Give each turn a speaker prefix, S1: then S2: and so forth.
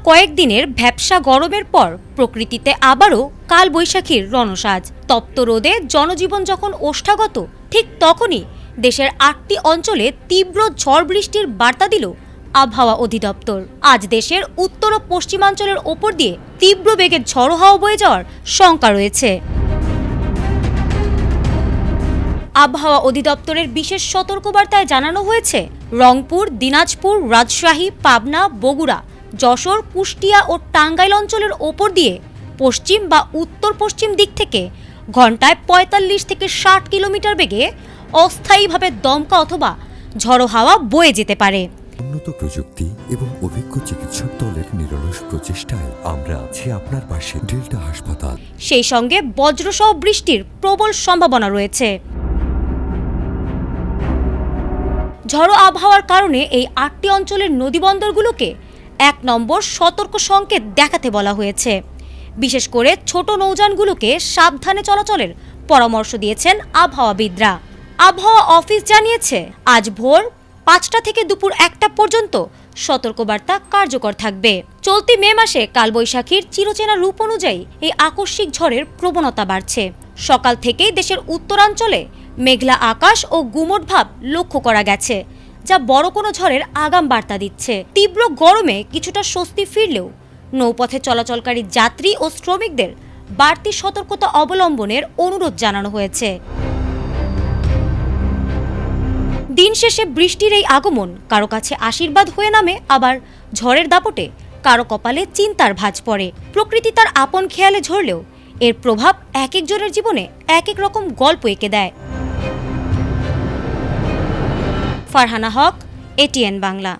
S1: কয়েকদিনের ভ্যাপসা গরমের পর প্রকৃতিতে আবারও কালবৈশাখীর রণসাজ। তপ্ত রোদে জনজীবন যখন ওষ্ঠাগত, ঠিক তখনই দেশের ৮টি অঞ্চলে তীব্র ঝড় বৃষ্টির বার্তা দিল আবহাওয়া অধিদপ্তর। আজ দেশের উত্তর ও পশ্চিমাঞ্চলের ওপর দিয়ে তীব্র বেগে ঝড়ো হাওয়া বয়ে যাওয়ার শঙ্কা রয়েছে। আবহাওয়া অধিদপ্তরের বিশেষ সতর্কবার্তায় জানানো হয়েছে, রংপুর, দিনাজপুর, রাজশাহী, পাবনা, বগুড়া, যশোর, কুষ্টিয়া ও টাঙ্গাইল অঞ্চলের ওপর দিয়ে পশ্চিম বা উত্তর পশ্চিম দিক থেকে ঘন্টায় ৪৫ থেকে ৬০ কিলোমিটার বেগে অস্থায়ীভাবে দমকা অথবা ঝড়ো হাওয়া বয়ে যেতে পারে।
S2: উন্নত প্রযুক্তি এবং অভিজ্ঞ চিকিৎসক দলের নিরলস প্রচেষ্টায় আমরা আছি আপনার পাশে। ডেল্টা হাসপাতাল।
S1: সেই সঙ্গে বজ্রসহ বৃষ্টির প্রবল সম্ভাবনা রয়েছে। ঝড়ো আবহাওয়ার কারণে এই ৮টি অঞ্চলের নদীবন্দরগুলোকে ১ নম্বর সতর্ক সংকেত দেখাতে বলা হয়েছে। বিশেষ করে ছোট নৌযানগুলোকে সাবধানে চলাচলের পরামর্শ দিয়েছেন আবহাওয়াবিদরা। আবহাওয়া অফিস জানিয়েছে, আজ ভোর ৫টা থেকে দুপুর ১টা পর্যন্ত সতর্কবার্তা কার্যকর থাকবে। চলতি মে মাসে কালবৈশাখীর চিরচেনা রূপ অনুযায়ী এই আকস্মিক ঝড়ের প্রবণতা বাড়ছে। সকাল থেকেই দেশের উত্তরাঞ্চলে মেঘলা আকাশ ও গুমোট ভাব লক্ষ্য করা গেছে, যা বড় কোনো ঝড়ের আগাম বার্তা দিচ্ছে। তীব্র গরমে কিছুটা স্বস্তি ফিরলেও নৌপথে চলাচলকারী যাত্রী ও শ্রমিকদের বাড়তি সতর্কতা অবলম্বনের অনুরোধ জানানো হয়েছে। দিন শেষে বৃষ্টির এই আগমন কারো কাছে আশীর্বাদ হয়ে নামে, আবার ঝড়ের দাপটে কারো কপালে চিন্তার ভাঁজ পড়ে। প্রকৃতি তার আপন খেয়ালে ঝরলেও এর প্রভাব এক একজনের জীবনে এক এক রকম গল্প এঁকে দেয়। ফারহানা হক, এটিএন বাংলা।